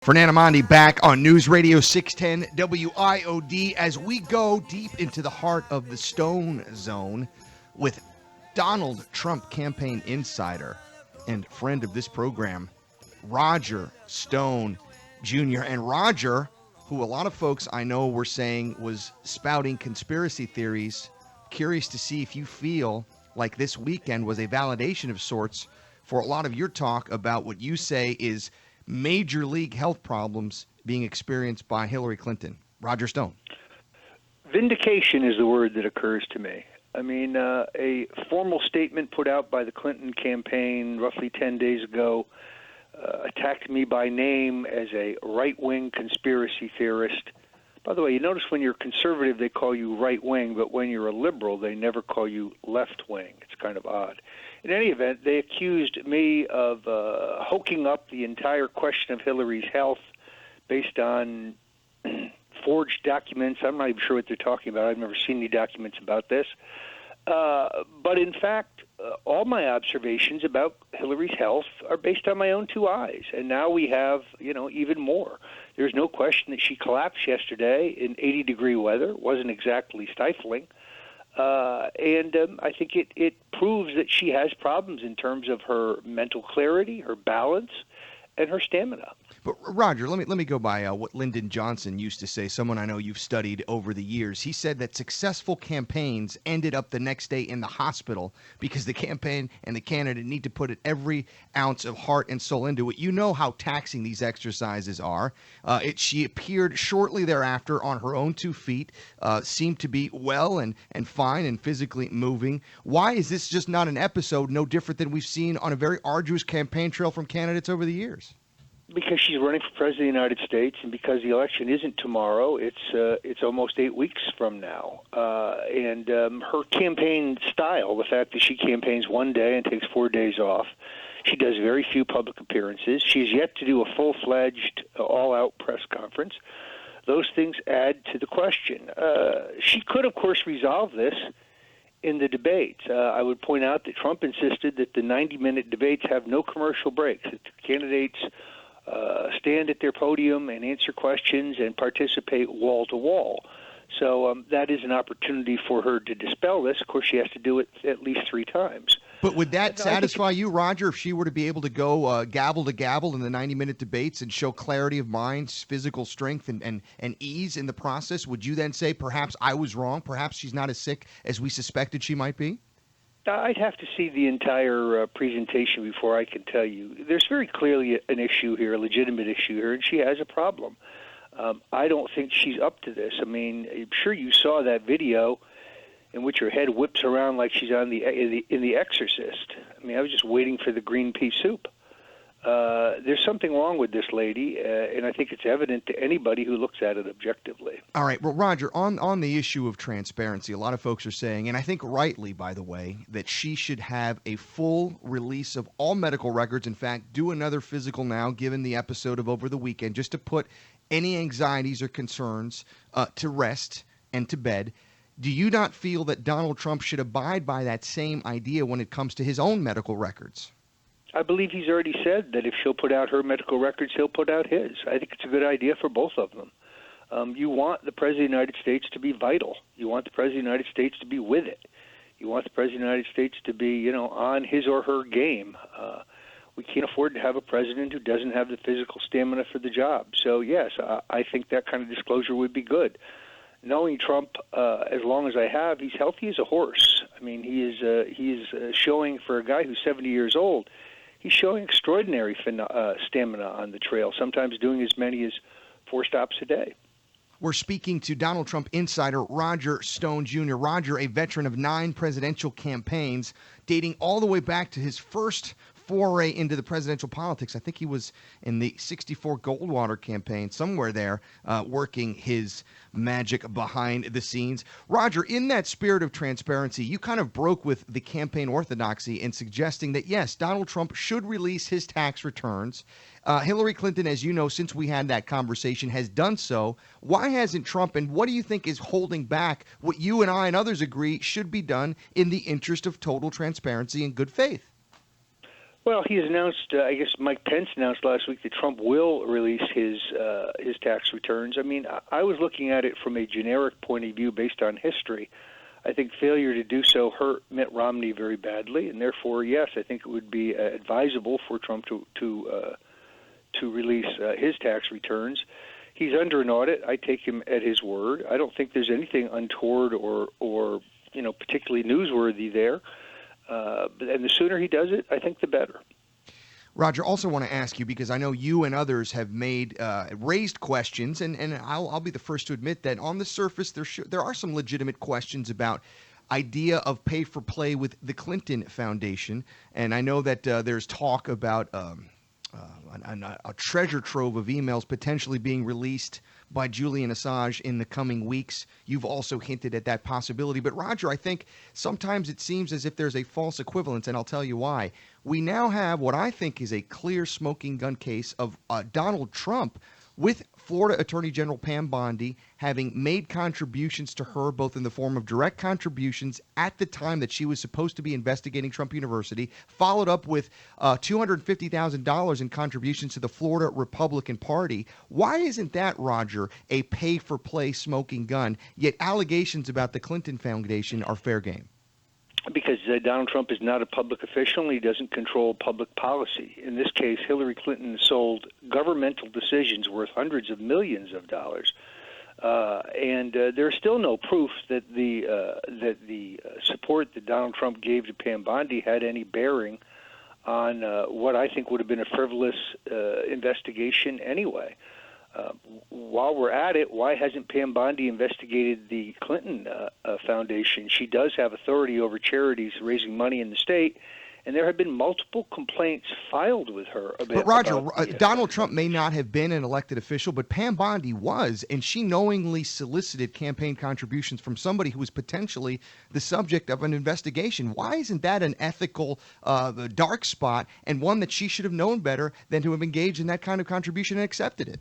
Fernando Mondi back on News Radio 610 WIOD as we go deep into the heart of the Stone Zone with Donald Trump campaign insider and friend of this program, Roger Stone Jr. And Roger, who a lot of folks I know were saying was spouting conspiracy theories, curious to see if you feel like this weekend was a validation of sorts for a lot of your talk about what you say is major league health problems being experienced by Hillary Clinton. Roger Stone. Vindication is the word that occurs to me. I mean, a formal statement put out by the Clinton campaign roughly 10 days ago attacked me by name as a right-wing conspiracy theorist. By the way, you notice when you're conservative, they call you right-wing, but when you're a liberal, they never call you left-wing. It's kind of odd. In any event, they accused me of hoking up the entire question of Hillary's health based on forged documents. I'm not even sure what they're talking about. I've never seen any documents about this. But in fact, all my observations about Hillary's health are based on my own two eyes. And now we have, even more. There's no question that she collapsed yesterday in 80-degree weather. It wasn't exactly stifling. And I think it proves that she has problems in terms of her mental clarity, her balance, and her stamina. But Roger, let me go by what Lyndon Johnson used to say, someone I know you've studied over the years. He said that successful campaigns ended up the next day in the hospital because the campaign and the candidate need to put every ounce of heart and soul into it. You know how taxing these exercises are. She appeared shortly thereafter on her own 2 feet, seemed to be well and fine and physically moving. Why is this just not an episode no different than we've seen on a very arduous campaign trail from candidates over the years? Because she's running for president of the United States, and because the election isn't tomorrow, it's almost 8 weeks from now. And her campaign style, the fact that she campaigns one day and takes 4 days off, she does very few public appearances. She's yet to do a full-fledged, all-out press conference. Those things add to the question. She could, of course, resolve this in the debates. I would point out that Trump insisted that the 90-minute debates have no commercial breaks, that the candidates stand at their podium and answer questions and participate wall to wall. So that is an opportunity for her to dispel this. Of course, she has to do it at least 3 times. But would that satisfy you, Roger, if she were to be able to go gavel to gavel in the 90-minute debates and show clarity of mind, physical strength, and ease in the process? Would you then say, perhaps I was wrong, perhaps she's not as sick as we suspected she might be? I'd have to see the entire presentation before I can tell you. There's very clearly an issue here, a legitimate issue here, and she has a problem. I don't think she's up to this. I mean, I'm sure you saw that video in which her head whips around like she's on in The Exorcist. I mean, I was just waiting for the green pea soup. There's something wrong with this lady, and I think it's evident to anybody who looks at it objectively. All right. Well, Roger, on the issue of transparency, a lot of folks are saying, and I think rightly, by the way, that she should have a full release of all medical records. In fact, do another physical now, given the episode of over the weekend, just to put any anxieties or concerns to rest and to bed. Do you not feel that Donald Trump should abide by that same idea when it comes to his own medical records? I believe he's already said that if she'll put out her medical records, he'll put out his. I think it's a good idea for both of them. You want the President of the United States to be vital. You want the President of the United States to be with it. You want the President of the United States to be, on his or her game. We can't afford to have a president who doesn't have the physical stamina for the job. So, yes, I think that kind of disclosure would be good. Knowing Trump as long as I have, he's healthy as a horse. I mean, he is showing, for a guy who's 70 years old, he's showing extraordinary stamina on the trail, sometimes doing as many as 4 stops a day. We're speaking to Donald Trump insider Roger Stone Jr. Roger, a veteran of 9 presidential campaigns, dating all the way back to his first foray into the presidential politics. I think he was in the 64 Goldwater campaign, somewhere there, working his magic behind the scenes. Roger, in that spirit of transparency, you kind of broke with the campaign orthodoxy in suggesting that, yes, Donald Trump should release his tax returns. Hillary Clinton, as you know, since we had that conversation, has done so. Why hasn't Trump, and what do you think is holding back what you and I and others agree should be done in the interest of total transparency and good faith? Well, he has announced. I guess Mike Pence announced last week that Trump will release his tax returns. I mean, I was looking at it from a generic point of view based on history. I think failure to do so hurt Mitt Romney very badly, and therefore, yes, I think it would be advisable for Trump to release his tax returns. He's under an audit. I take him at his word. I don't think there's anything untoward or particularly newsworthy there. And the sooner he does it, I think the better. Roger, also want to ask you, because I know you and others have raised questions, and I'll be the first to admit that on the surface there are some legitimate questions about idea of pay for play with the Clinton Foundation, and I know that there's talk about a treasure trove of emails potentially being released by Julian Assange in the coming weeks. You've also hinted at that possibility. But Roger, I think sometimes it seems as if there's a false equivalence, and I'll tell you why. We now have what I think is a clear smoking gun case of Donald Trump with Florida Attorney General Pam Bondi having made contributions to her, both in the form of direct contributions at the time that she was supposed to be investigating Trump University, followed up with $250,000 in contributions to the Florida Republican Party. Why isn't that, Roger, a pay-for-play smoking gun, yet allegations about the Clinton Foundation are fair game? Because Donald Trump is not a public official and he doesn't control public policy. In this case, Hillary Clinton sold governmental decisions worth hundreds of millions of dollars. And there's still no proof that the support that Donald Trump gave to Pam Bondi had any bearing on what I think would have been a frivolous investigation anyway. While we're at it, why hasn't Pam Bondi investigated the Clinton Foundation? She does have authority over charities raising money in the state, and there have been multiple complaints filed with her about. But Roger, Donald Trump may not have been an elected official, but Pam Bondi was, and she knowingly solicited campaign contributions from somebody who was potentially the subject of an investigation. Why isn't that an ethical dark spot, and one that she should have known better than to have engaged in that kind of contribution and accepted it?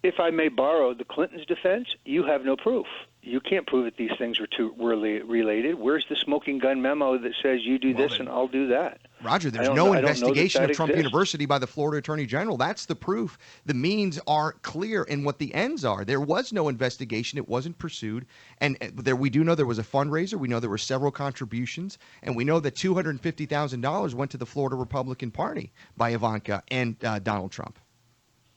If I may borrow the Clintons' defense, you have no proof. You can't prove that these things were related. Where's the smoking gun memo that says you do this and I'll do that? Roger, there's no investigation of Trump University by the Florida Attorney General. That's the proof. The means are clear in what the ends are. There was no investigation. It wasn't pursued. And we do know there was a fundraiser. We know there were several contributions. And we know that $250,000 went to the Florida Republican Party by Ivanka and Donald Trump.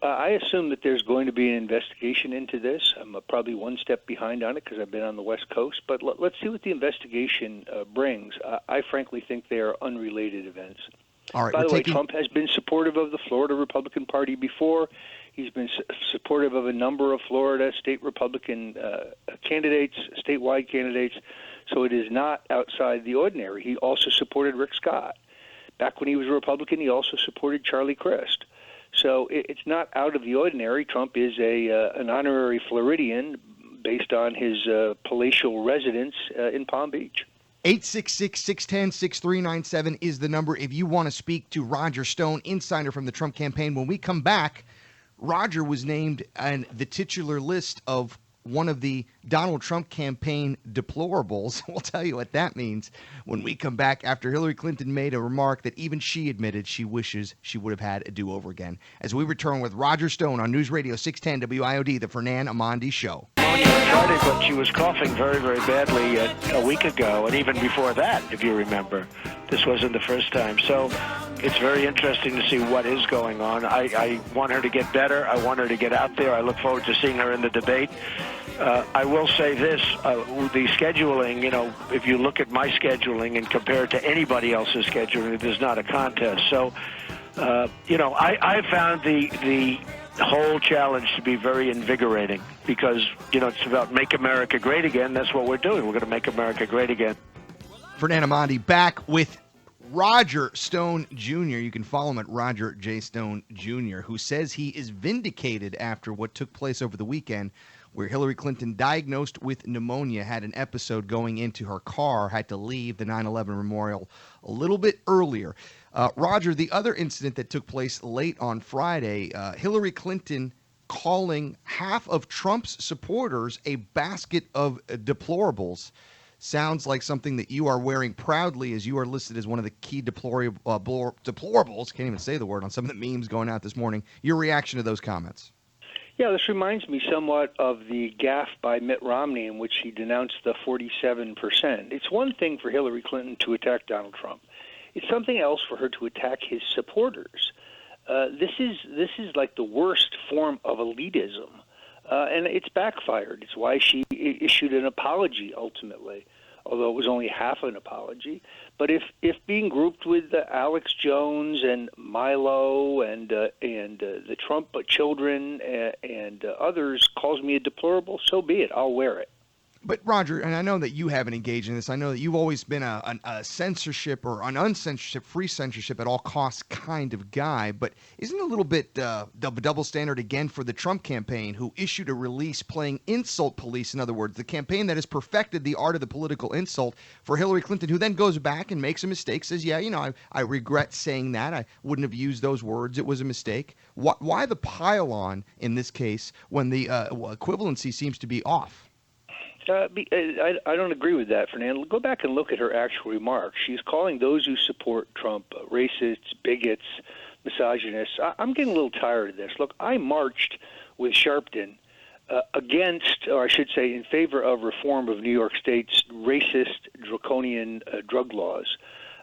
I assume that there's going to be an investigation into this. I'm probably one step behind on it because I've been on the West Coast. But let's see what the investigation brings. I frankly think they are unrelated events. All right, by the way, Trump has been supportive of the Florida Republican Party before. He's been supportive of a number of Florida state Republican candidates, statewide candidates. So it is not outside the ordinary. He also supported Rick Scott. Back when he was a Republican, he also supported Charlie Crist. So it's not out of the ordinary. Trump is an honorary Floridian based on his palatial residence in Palm Beach. 866-610-6397 is the number if you want to speak to Roger Stone, insider from the Trump campaign. When we come back, Roger was named on the titular list of one of the Donald Trump campaign deplorables. We'll tell you what that means when we come back after Hillary Clinton made a remark that even she admitted she wishes she would have had a do-over again. As we return with Roger Stone on News Radio 610 WIOD, the Fernand Amandi Show. But she was coughing very, very badly a week ago, and even before that, if you remember. This wasn't the first time. So it's very interesting to see what is going on. I want her to get better. I want her to get out there. I look forward to seeing her in the debate. I will say this, the scheduling, if you look at my scheduling and compare it to anybody else's scheduling, there's not a contest. So, I found the whole challenge to be very invigorating because, it's about make America great again. That's what we're doing. We're going to make America great again. Fernand Amandi back with Roger Stone Jr. You can follow him at Roger J. Stone Jr., who says he is vindicated after what took place over the weekend where Hillary Clinton, diagnosed with pneumonia, had an episode going into her car, had to leave the 9/11 memorial a little bit earlier. Roger, the other incident that took place late on Friday, Hillary Clinton calling half of Trump's supporters a basket of deplorables, sounds like something that you are wearing proudly, as you are listed as one of the key deplorables. Can't even say the word on some of the memes going out this morning. Your reaction to those comments? Yeah, this reminds me somewhat of the gaff by Mitt Romney in which he denounced the 47%. It's one thing for Hillary Clinton to attack Donald Trump. It's something else for her to attack his supporters. This is like the worst form of elitism, and it's backfired. It's why she issued an apology ultimately, although it was only half an apology. But if being grouped with Alex Jones and Milo and the Trump children and others calls me a deplorable, so be it. I'll wear it. But Roger, and I know that you haven't engaged in this. I know that you've always been a censorship or an uncensorship, free censorship at all costs kind of guy. But isn't it a little bit double standard again for the Trump campaign, who issued a release playing insult police? In other words, the campaign that has perfected the art of the political insult for Hillary Clinton, who then goes back and makes a mistake, says, "Yeah, I regret saying that. I wouldn't have used those words. It was a mistake." Why the pile-on in this case when the equivalency seems to be off? I don't agree with that, Fernando. Go back and look at her actual remarks. She's calling those who support Trump racists, bigots, misogynists. I'm getting a little tired of this. Look, I marched with Sharpton against, or I should say, in favor of reform of New York State's racist, draconian drug laws.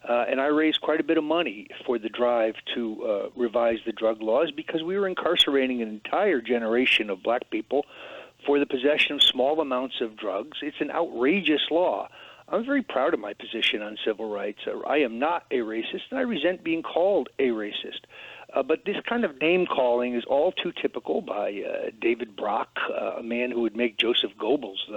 And I raised quite a bit of money for the drive to revise the drug laws because we were incarcerating an entire generation of black people for the possession of small amounts of drugs. It's an outrageous law. I'm very proud of my position on civil rights. I am not a racist, and I resent being called a racist. But this kind of name-calling is all too typical by David Brock, a man who would make Joseph Goebbels,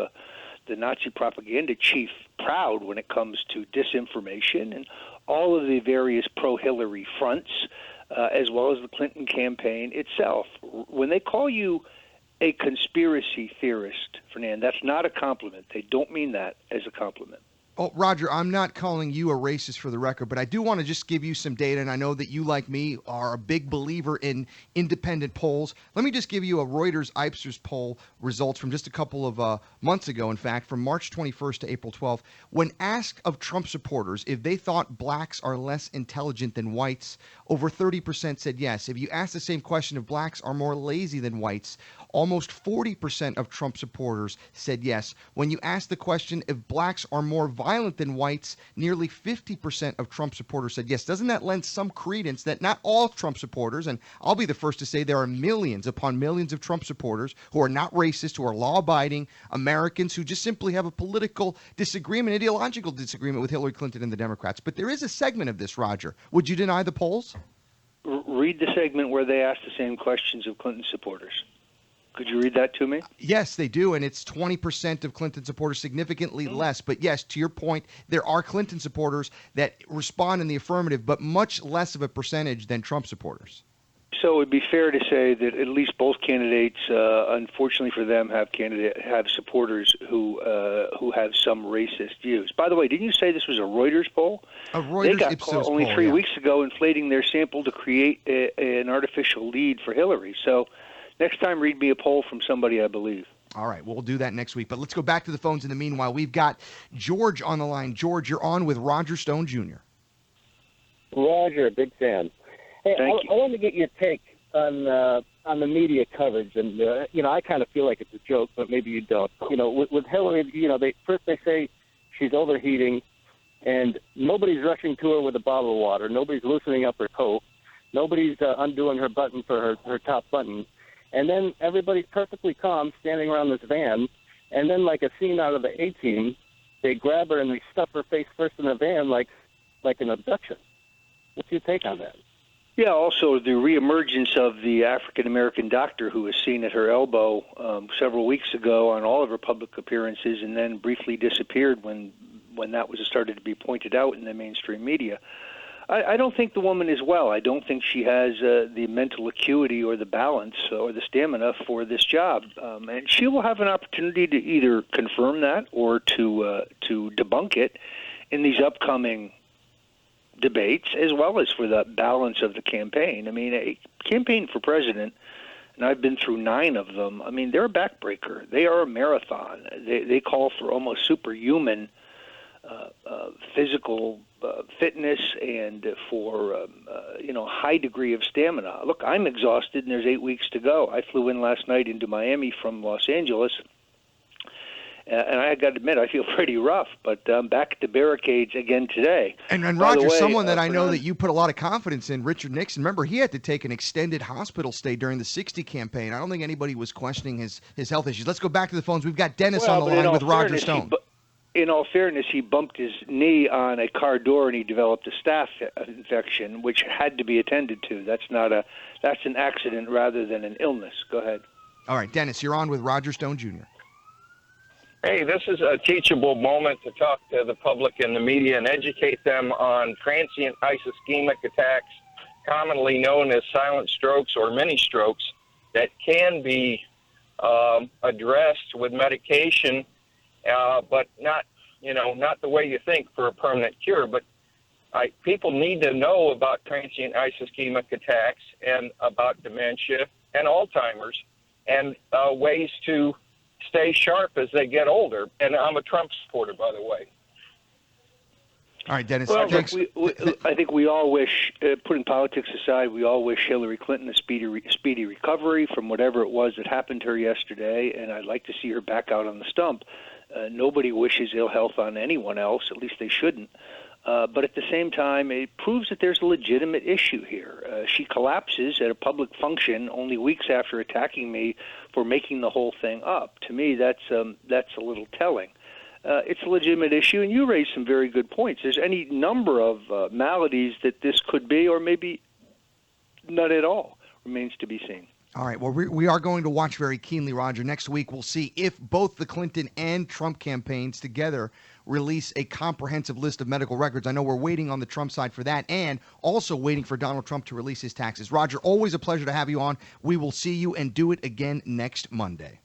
the Nazi propaganda chief, proud when it comes to disinformation, and all of the various pro-Hillary fronts, as well as the Clinton campaign itself. When they call you a conspiracy theorist, Fernand, that's not a compliment. They don't mean that as a compliment. Oh, Roger, I'm not calling you a racist for the record, but I do want to just give you some data, and I know that you, like me, are a big believer in independent polls. Let me just give you a Reuters Ipsos poll results from just a couple of months ago, in fact, from March 21st to April 12th. When asked of Trump supporters if they thought blacks are less intelligent than whites, over 30% said yes. If you ask the same question if blacks are more lazy than whites, almost 40% of Trump supporters said yes. When you ask the question if blacks are more violent than whites, nearly 50% of Trump supporters said yes. Doesn't that lend some credence that not all Trump supporters, and I'll be the first to say there are millions upon millions of Trump supporters who are not racist, who are law-abiding Americans who just simply have a political disagreement, ideological disagreement with Hillary Clinton and the Democrats. But there is a segment of this, Roger. Would you deny the polls? Read the segment where they ask the same questions of Clinton supporters. Could you read that to me? Yes, they do, and it's 20% of Clinton supporters, significantly less. But yes, to your point, there are Clinton supporters that respond in the affirmative, but much less of a percentage than Trump supporters. So it would be fair to say that at least both candidates, unfortunately for them, have supporters who have some racist views. By the way, didn't you say this was a Reuters poll? A Reuters they got Ipsos caught only poll, 3 yeah. weeks ago, inflating their sample to create an artificial lead for Hillary. So next time, read me a poll from somebody I believe. All right, we'll do that next week. But let's go back to the phones in the meanwhile. We've got George on the line. George, you're on with Roger Stone Jr. Roger, big fan. Hey, Thank you. I want to get your take on the media coverage, and I kind of feel like it's a joke, but maybe you don't. With Hillary, they say she's overheating, and nobody's rushing to her with a bottle of water. Nobody's loosening up her coat. Nobody's undoing her button for her top button. And then everybody's perfectly calm standing around this van. And then, like a scene out of the A-Team, they grab her and they stuff her face first in the van like an abduction. What's your take on that? Yeah, also the reemergence of the African-American doctor who was seen at her elbow several weeks ago on all of her public appearances and then briefly disappeared when that was started to be pointed out in the mainstream media. I don't think the woman is well. I don't think she has the mental acuity or the balance or the stamina for this job. And she will have an opportunity to either confirm that or to debunk it in these upcoming debates, as well as for the balance of the campaign. I mean, a campaign for president, and I've been through 9 of them, I mean, they're a backbreaker. They are a marathon. They call for almost superhuman physical fitness and for high degree of stamina. Look, I'm exhausted, and there's 8 weeks to go. I flew in last night into Miami from Los Angeles, and I got to admit, I feel pretty rough, but I'm back at the barricades again today. And By the Roger, way, someone that I know Fernand- that you put a lot of confidence in, Richard Nixon. Remember, he had to take an extended hospital stay during the 60 campaign. I don't think anybody was questioning his health issues. Let's go back to the phones. We've got Dennis on the line with Roger Stone. In all fairness, he bumped his knee on a car door and he developed a staph infection, which had to be attended to. That's an accident rather than an illness. Go ahead. All right, Dennis, you're on with Roger Stone Jr. Hey, this is a teachable moment to talk to the public and the media and educate them on transient ischemic attacks, commonly known as silent strokes or mini strokes, that can be addressed with medication, but not the way you think for a permanent cure. But people need to know about transient ischemic attacks and about dementia and Alzheimer's and ways to stay sharp as they get older. And I'm a Trump supporter, by the way. All right, Dennis. Well, thanks. I think we all wish, putting politics aside, we all wish Hillary Clinton a speedy recovery from whatever it was that happened to her yesterday, and I'd like to see her back out on the stump. Nobody wishes ill health on anyone else, at least they shouldn't. But at the same time, it proves that there's a legitimate issue here. She collapses at a public function only weeks after attacking me for making the whole thing up. To me, that's a little telling. It's a legitimate issue, and you raised some very good points. There's any number of maladies that this could be, or maybe not at all. Remains to be seen. All right. Well, we are going to watch very keenly, Roger. Next week, we'll see if both the Clinton and Trump campaigns together release a comprehensive list of medical records. I know we're waiting on the Trump side for that, and also waiting for Donald Trump to release his taxes. Roger, always a pleasure to have you on. We will see you and do it again next Monday.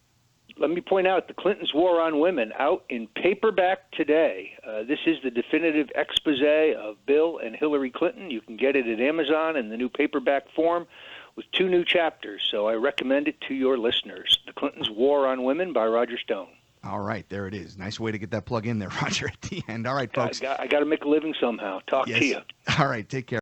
Let me point out the Clintons' War on Women out in paperback today. This is the definitive expose of Bill and Hillary Clinton. You can get it at Amazon in the new paperback form with 2 new chapters, so I recommend it to your listeners. The Clintons' War on Women by Roger Stone. All right, there it is. Nice way to get that plug in there, Roger, at the end. All right, folks. I got to make a living somehow. Talk to you. All right, take care.